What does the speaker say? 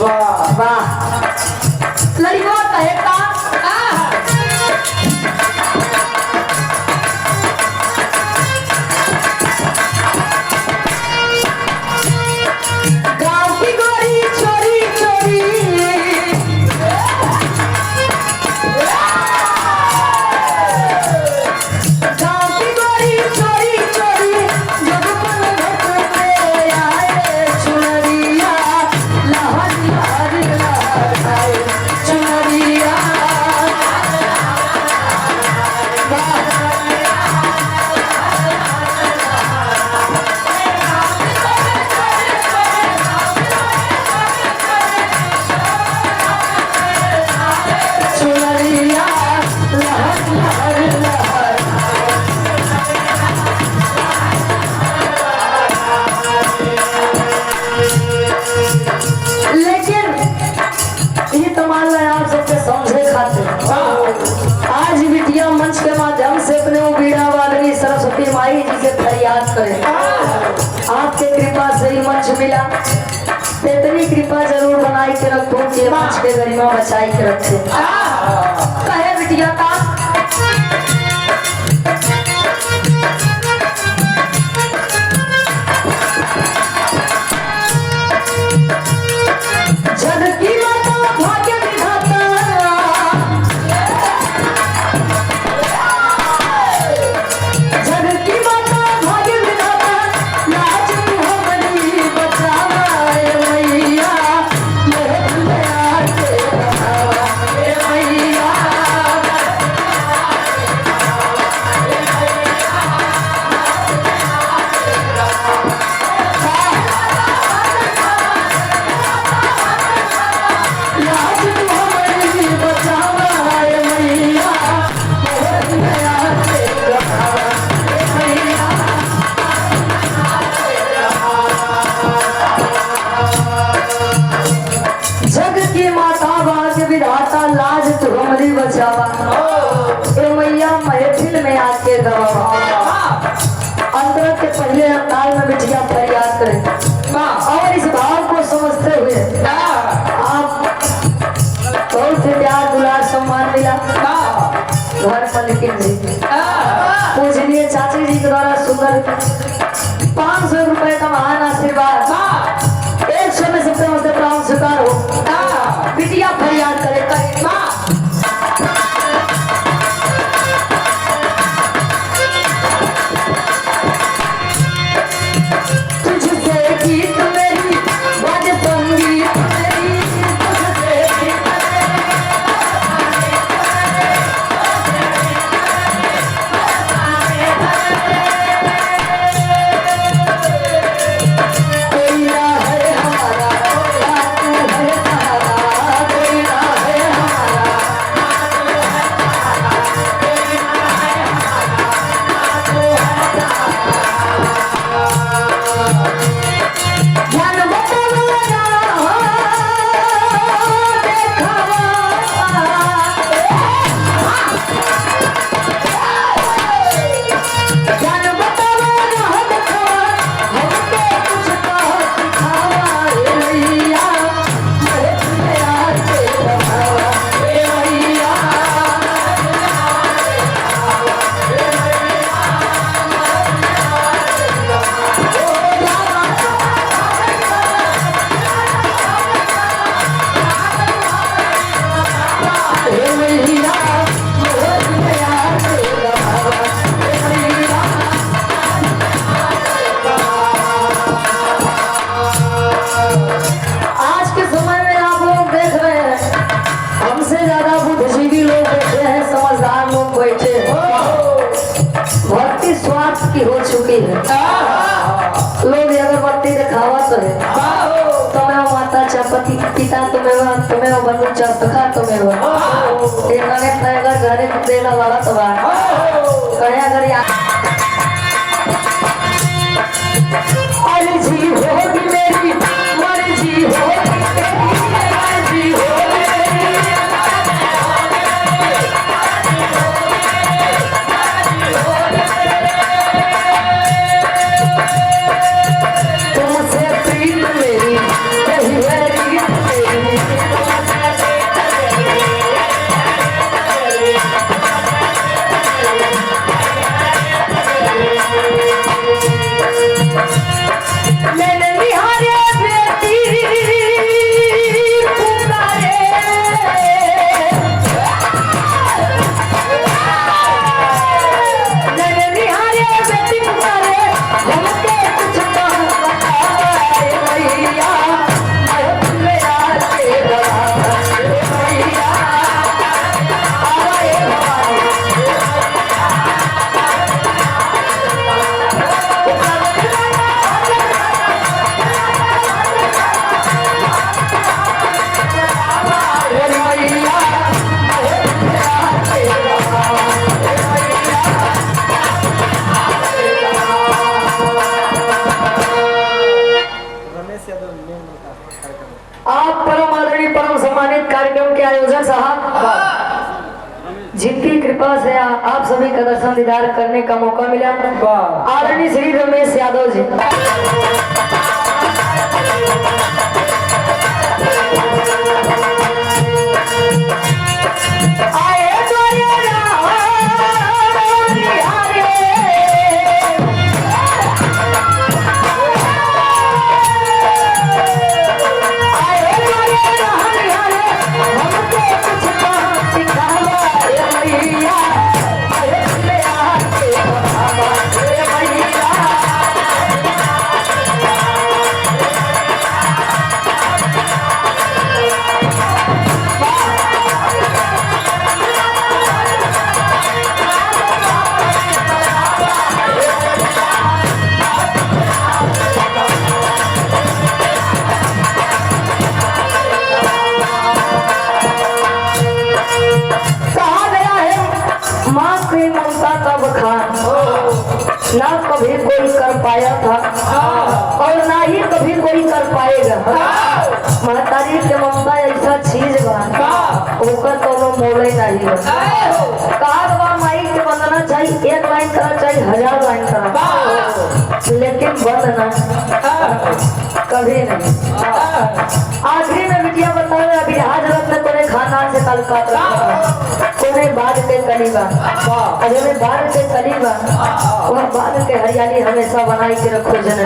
वाह वाह लड़ियों कहे का आपके कृपा से ही मंच मिला। इतनी कृपा जरूर बनाई के रखो कि मंच के गरिमा बचाई के रखे। कहे बिटिया का जग की माता भाग्य विधाता अंतर के पहले काल में बिटिया फरियाद करें और इस भाव को समझते हुए आप बहुत से प्यार दुलार सम्मान मिला घर मलिकिन जी पूजनीय चाची जी के द्वारा सुंदर 500 रुपए का महान आशीर्वाद 100 में सबसे मस्त प्राण स्वीकार हो। बिटिया फरियाद करे की हो चुकी है। लोग अगरबत्ती दिखावा करे तुम्हें माता चपति पिता तुम्हें बंधु चपका तुम्हें घरे देना वाला तो कहे अगर जी होगी मेरी मर्जी होगी तेरी तुमसे प्रीत मेरी आप परम आदरणीय परम सम्मानित कार्यक्रम के आयोजक साहब, जिनकी कृपा से आप सभी का दर्शन दीदार करने का मौका मिला, आदरणीय श्री रमेश यादव जी। ना कभी कोई कर पाया था और ना ही कभी कोई कर पाएगा। महतारी के ममता ऐसा चीज बा ओकर कोनो मोले नहीं बा। कहा बा माई के बंदना चाहिए, एक लाइन करा चाहिए 1000 लाइन करा, लेकिन बंदना कभी नहीं। आखिरी में बिटिया बतावे अभी आज रत्न कोने खानदान से ताल्लुकात रखता, कोने बाद के कलीबा, अरे बाद के कलीबा वह बाद के हरियाली हमेशा बनाई के रखो जननी।